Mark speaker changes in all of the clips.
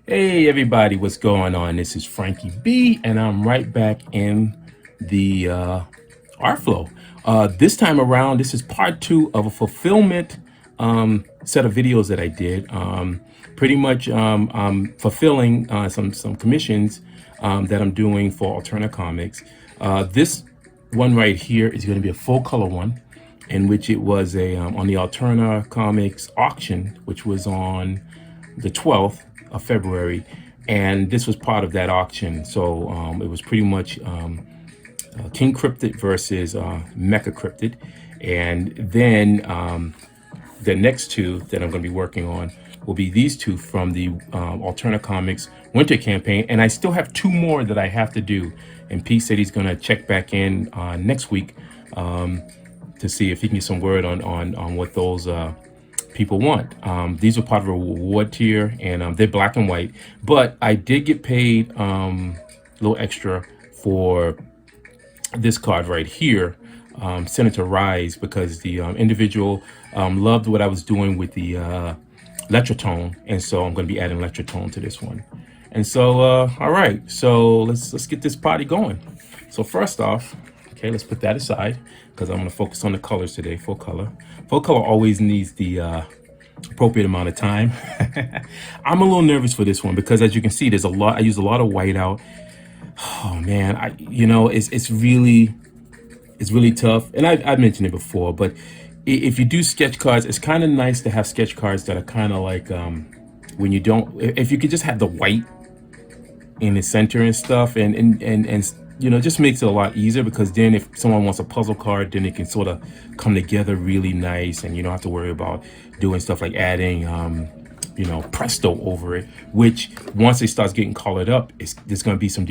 Speaker 1: Hey everybody, what's going on? This is Frankie B, and I'm right back in the art flow. This time around, this is part two of a fulfillment set of videos that I did. Pretty much fulfilling some commissions that I'm doing for ALTERNA Comics. This one right here is going to be a full color one, in which it was a on the ALTERNA Comics auction, which was on the 12th of February, and this was part of that auction. So it was pretty much King Cryptid versus Mecha Cryptid, and then the next two that I'm going to be working on will be these two from the ALTERNA Comics winter campaign, and I still have two more that I have to do. And Pete said he's going to check back in next week to see if he can get some word on what those people want. These are part of a reward tier, and they're black and white, but I did get paid a little extra for this card right here, Senator Rise, because the individual loved what I was doing with the Electrotone, and so I'm going to be adding Electrotone to this one. And so all right, so let's get this party going. So first off, okay, let's put that aside because I'm going to focus on the colors today. Full color always needs the appropriate amount of time. I'm a little nervous for this one because, as you can see, there's a lot. I use a lot of whiteout. Oh man, it's really tough. And I've mentioned it before, but if you do sketch cards, it's kind of nice to have sketch cards that are kind of like when you don't. If you could just have the white in the center and stuff, and it just makes it a lot easier, because then if someone wants a puzzle card, then it can sort of come together really nice, and you don't have to worry about doing stuff like adding presto over it, which once it starts getting colored up, there's going to be some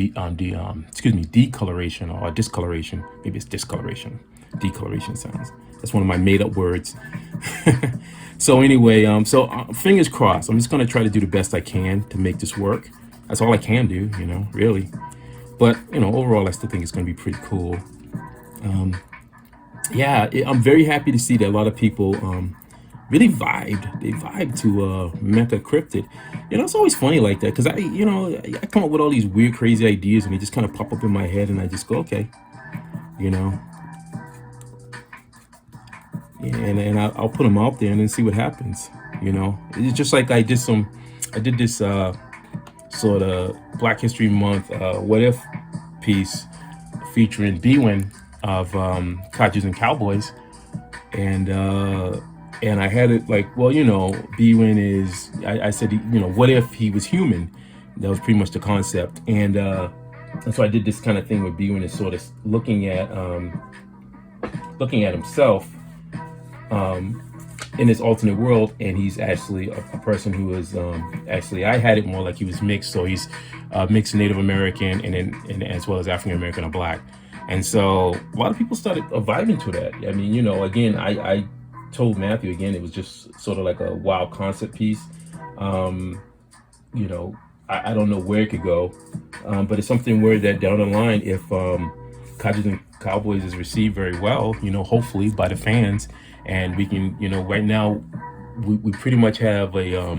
Speaker 1: decoloration or discoloration. Maybe it's discoloration. Decoloration sounds. That's one of my made up words. So anyway, fingers crossed. I'm just going to try to do the best I can to make this work. That's all I can do, really. But overall, I still think it's going to be pretty cool. I'm very happy to see that a lot of people really vibed. They vibed to Mecha Cryptid. It's always funny like that, because I come up with all these weird, crazy ideas, and they just kind of pop up in my head, and I just go, okay, and I'll put them out there and then see what happens. It's just like I did this sort of Black History Month what if piece featuring Bwin of Codgers and Cowboys, and I had it like, well, Bwin is, I said, what if he was human? That was pretty much the concept, and so I did this kind of thing with Bwin, is sort of looking at himself in this alternate world, and he's actually a person who is actually, I had it more like he was mixed, so he's mixed Native American and as well as African American or Black, and so a lot of people started vibing to that. I mean, again, I told Matthew, again, it was just sort of like a wild concept piece. I don't know where it could go, but it's something where that down the line, if Codgers and Cowboys is received very well, hopefully by the fans, and we can, right now we pretty much have a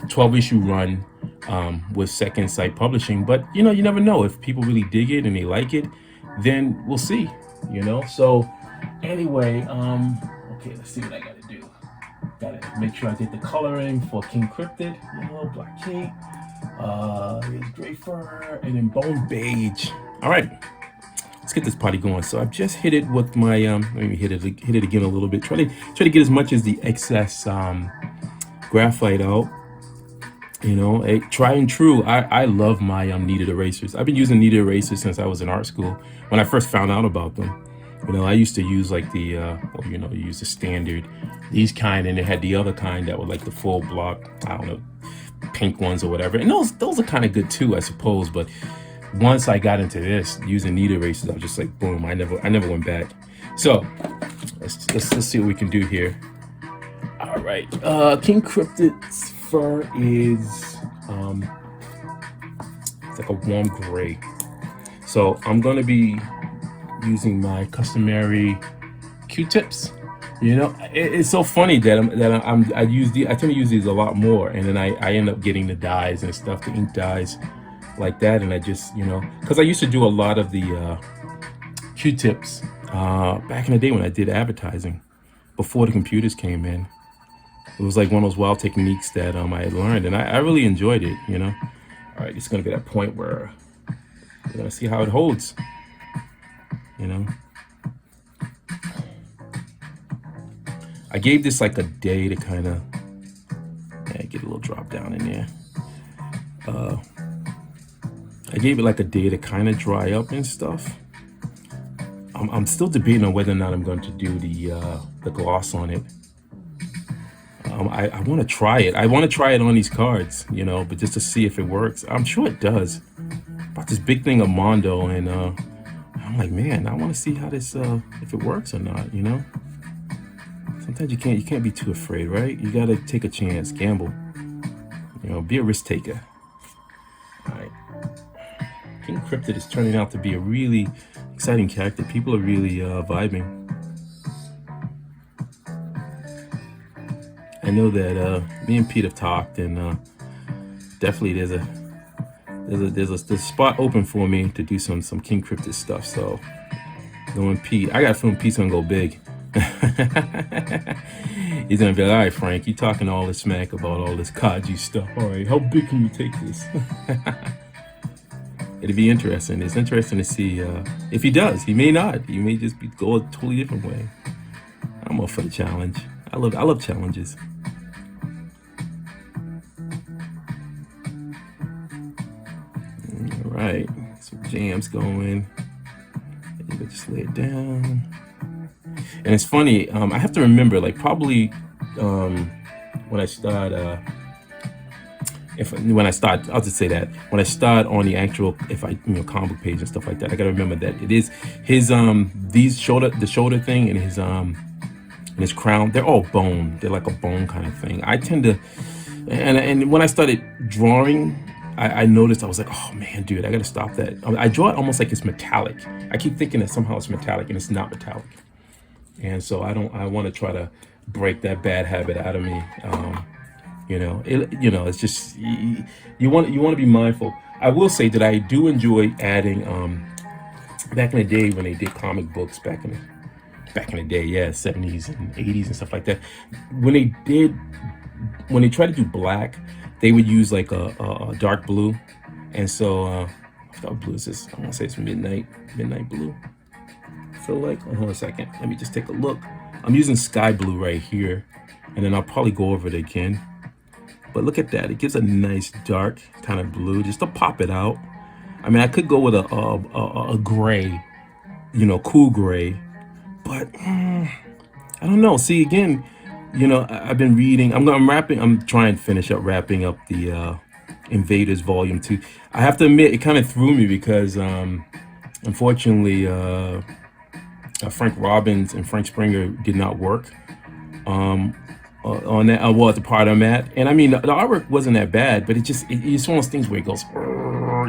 Speaker 1: 12-issue run with Second Sight Publishing, but you never know. If people really dig it and they like it, then we'll see. So anyway, okay, let's see what I gotta do. Gotta make sure I get the coloring for King Cryptid, black cape, here's gray fur, and then bone beige. All right, let's get this party going. So I've just hit it with my let me hit it again a little bit. Try to get as much as the excess graphite out. Try and true. I love my kneaded erasers. I've been using kneaded erasers since I was in art school, when I first found out about them. I used to use like the use the standard, these kind, and they had the other kind that were like the full block, I don't know, pink ones or whatever, and those are kind of good too, I suppose. But once I got into this using kneaded erasers, I was just like, boom, I never went back. So let's see what we can do here. All right, King Cryptid's fur is it's like a warm gray, so I'm gonna be using my customary Q-tips You know, it's so funny that I tend to use these a lot more, and then I end up getting the dyes and stuff, the ink dyes like that, and I just, because I used to do a lot of the Q-tips back in the day when I did advertising before the computers came in. It was like one of those wild techniques that I had learned, and I really enjoyed it. All right, it's gonna be that point where we're gonna see how it holds. You know, I gave this like a day to kind of get a little drop down in there. I gave it like a day to kind of dry up and stuff. I'm still debating on whether or not I'm going to do the gloss on it. I want to try it. I want to try it on these cards, but just to see if it works. I'm sure it does. Bought this big thing of Mondo, and I'm like, man, I want to see how this if it works or not. Sometimes you can't be too afraid, right? You got to take a chance, gamble. Be a risk taker. All right. King Cryptid is turning out to be a really exciting character. People are really vibing. I know that me and Pete have talked, and definitely there's a spot open for me to do some King Cryptid stuff. So knowing Pete, I got a feeling Pete's gonna go big. He's gonna be like, all right, Frank, you talking all this smack about all this Kaji stuff. All right, how big can you take this? It'll be interesting. It's interesting to see if he does. He may not. He may just go a totally different way. I'm all for the challenge. I love challenges. All right, some jams going. Maybe just lay it down. And it's funny. I have to remember, like probably when I start. I'll just say that when I start on the actual, comic book page and stuff like that, I gotta remember that it is his the shoulder thing and his crown. They're all bone. They're like a bone kind of thing. I tend to, and when I started drawing, I noticed I was like, oh man, dude, I gotta stop that. I draw it almost like it's metallic. I keep thinking that somehow it's metallic, and it's not metallic. And so I want to try to break that bad habit out of me. It's just you want to be mindful. I will say that I do enjoy adding back in the day when they did comic books back in the day, yeah, 70s and 80s and stuff like that. When they tried to do black, they would use like a dark blue, and so what blue is this? I want to say it's midnight blue. I feel like. Hold on a second. Let me just take a look. I'm using sky blue right here, and then I'll probably go over it again. But look at that. It gives a nice dark kind of blue just to pop it out. I mean, I could go with a gray, cool gray. But I don't know. See, again, I've been reading. I'm trying to finish up wrapping up the Invaders Volume 2. I have to admit, it kind of threw me because, unfortunately, Frank Robbins and Frank Springer did not work. On that, the part I'm at, and I mean the artwork wasn't that bad, but it's one of those things where it goes,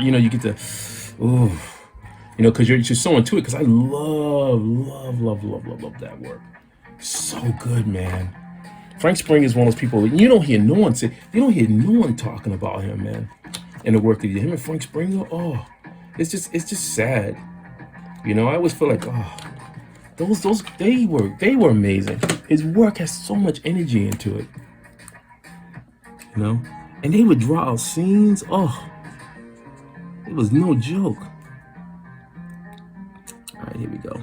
Speaker 1: you get to, because you're so into it. Because I love that work, so good, man. Frank Springer is one of those people you don't hear no one talking about him, man, and the work that he did. Him and Frank Springer, it's just sad, I always feel like, those they were amazing. His work has so much energy into it, and they would draw out scenes. It was no joke. All right, here we go.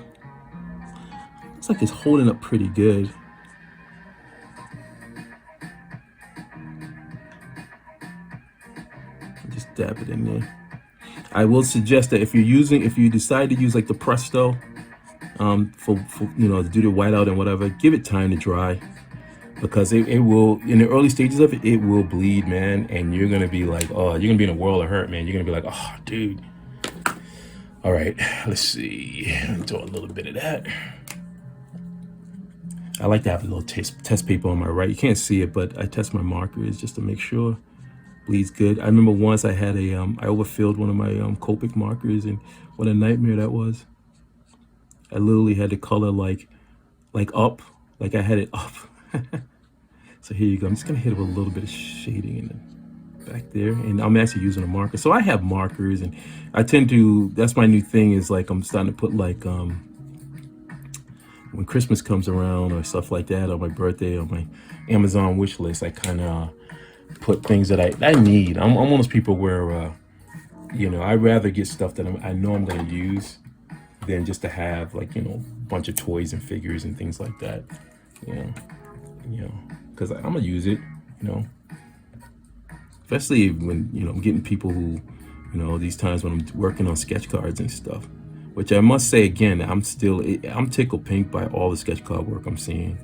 Speaker 1: Looks like it's holding up pretty good. Just dab it in there. I will suggest that if you decide to use like the Presto, for to do the whiteout and whatever, give it time to dry, because it will, in the early stages of it will bleed, man, and you're gonna be like, you're gonna be in a world of hurt, man. You're gonna be like, oh, dude. All right, let's see. Do a little bit of that. I like to have a little test paper on my right. You can't see it, but I test my markers just to make sure bleeds good. I remember once I had I overfilled one of my Copic markers, and what a nightmare that was. I literally had the color like up like I had it up. So here you go. I'm just gonna hit it with a little bit of shading in the back there, and I'm actually using a marker. So I have markers, and I tend to, that's my new thing, is like I'm starting to put like when Christmas comes around or stuff like that, or my birthday, or my Amazon wish list, I kind of put things that I need. I'm one of those people where you know, I'd rather get stuff that I know I'm going to use than just to have, like, you know, a bunch of toys and figures and things like that. You know, because I'm gonna use it. You know, especially when, you know, I'm getting people who, you know, these times when I'm working on sketch cards and stuff. Which I must say again, I'm tickled pink by all the sketch card work I'm seeing.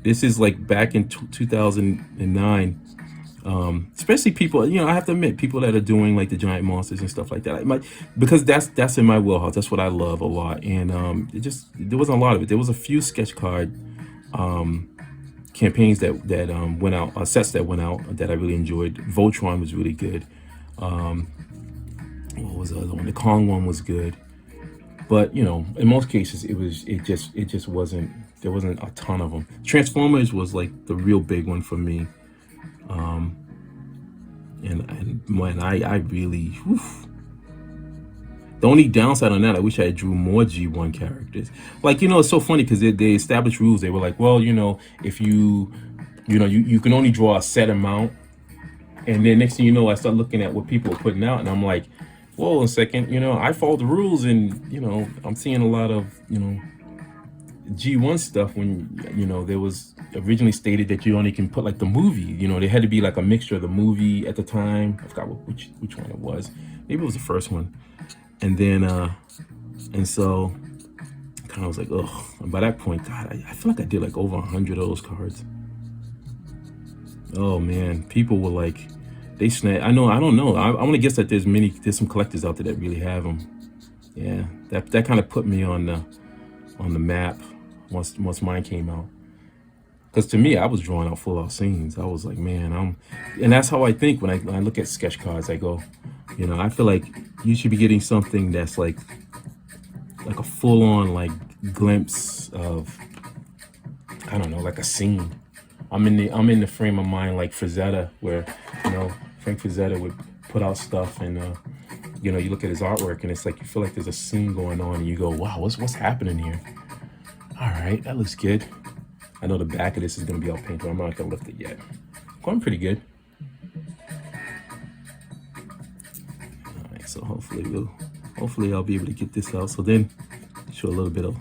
Speaker 1: This is like back in 2009. Especially people, you know, I have to admit, people that are doing like the giant monsters and stuff like that. Because that's in my wheelhouse. That's what I love a lot. And there wasn't a lot of it. There was a few sketch card campaigns that went out, sets that went out that I really enjoyed. Voltron was really good. What was the other one? The Kong one was good. But, you know, in most cases, it just wasn't, there wasn't a ton of them. Transformers was like the real big one for me. And when I really, whew. The only downside on that, I wish I drew more G1 characters. Like, you know, it's so funny because they established rules. They were like, well, you know, if you can only draw a set amount. And then next thing you know, I start looking at what people are putting out, and I'm like, whoa, a second, you know, I followed the rules, and, you know, I'm seeing a lot of, you know, G1 stuff when, you know, there was originally stated that you only can put like the movie, you know, they had to be like a mixture of the movie at the time. I forgot which one it was. Maybe it was the first one. And then, and so kind of was like, oh, and by that point, God, I feel like I did like over 100 of those cards. Oh man, people were like, they snag. I don't know. I want to guess that there's some collectors out there that really have them. Yeah, that kind of put me on the map once mine came out. Because to me, I was drawing out full out scenes. I was like, man, and that's how I think when I look at sketch cards. I go, you know, I feel like you should be getting something that's like a full on like glimpse of, I don't know, like a scene. I'm in the frame of mind like Frazetta, where, you know, Frank Frazetta would put out stuff, and you know, you look at his artwork and it's like you feel like there's a scene going on, and you go, wow, what's happening here? All right, that looks good. I know the back of this is gonna be all pink, but I'm not gonna lift it yet. Going pretty good. All right, so hopefully I'll be able to get this out. So then show a little bit of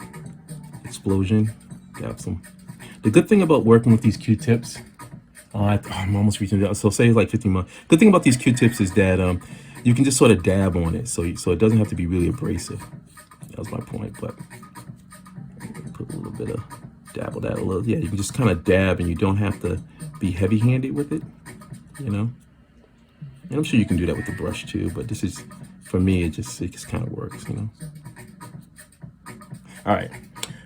Speaker 1: explosion. Got some. The good thing about working with these Q-tips, I'm almost reaching out. So say it's like 15 months. Good thing about these Q-tips is that you can just sort of dab on it, so it doesn't have to be really abrasive. That was my point, but put a little bit of dabble that a little. Yeah, you can just kind of dab, and you don't have to be heavy-handed with it, you know. And I'm sure you can do that with the brush too, but this is, for me, it just kind of works, you know. All right.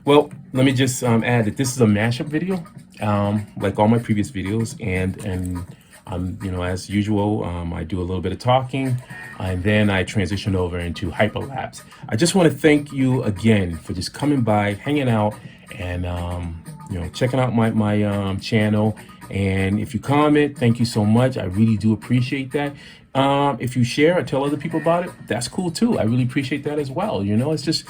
Speaker 1: Well, let me just add that this is a mashup video, like all my previous videos, and you know, as usual, I do a little bit of talking, and then I transition over into hyperlapse. I just want to thank you again for just coming by, hanging out, and you know, checking out my channel. And if you comment, thank you so much. I really do appreciate that. If you share or tell other people about it, that's cool too. I really appreciate that as well. You know, it's just,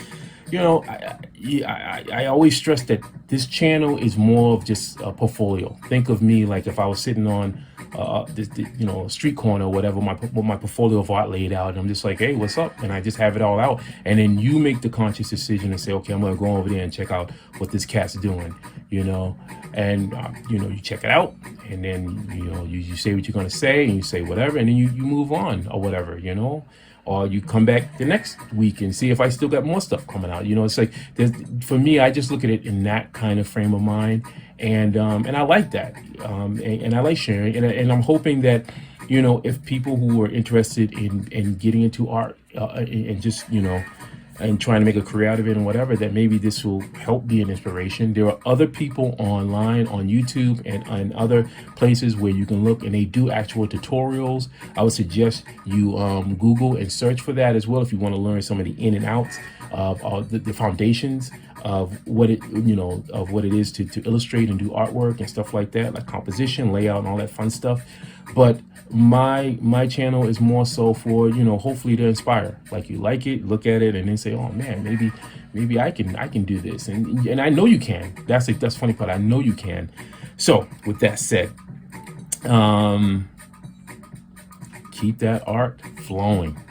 Speaker 1: you know, I always stress that this channel is more of just a portfolio. Think of me like if I was sitting on this, you know, street corner or whatever, with my portfolio of art laid out, and I'm just like, hey, what's up? And I just have it all out. And then you make the conscious decision and say, okay, I'm gonna go over there and check out what this cat's doing, you know. And you know, you check it out, and then, you know, you say what you're gonna say, and you say whatever, and then you move on or whatever, you know. Or you come back the next week and see if I still got more stuff coming out. You know, it's like, for me, I just look at it in that kind of frame of mind, and I like that, and I like sharing, and I'm hoping that, you know, if people who are interested in getting into art and just, you know, and trying to make a career out of it and whatever, that maybe this will help be an inspiration. There are other people online on YouTube and other places where you can look, and they do actual tutorials. I would suggest you Google and search for that as well if you want to learn some of the in and outs of the foundations of what it, of what it is to illustrate and do artwork and stuff like that, like composition, layout, and all that fun stuff. But my channel is more so for, hopefully to inspire. Like, you like it, look at it, and then say, oh man, maybe I can do this, and I know you can. That's funny part. I know you can. So with that said, keep that art flowing.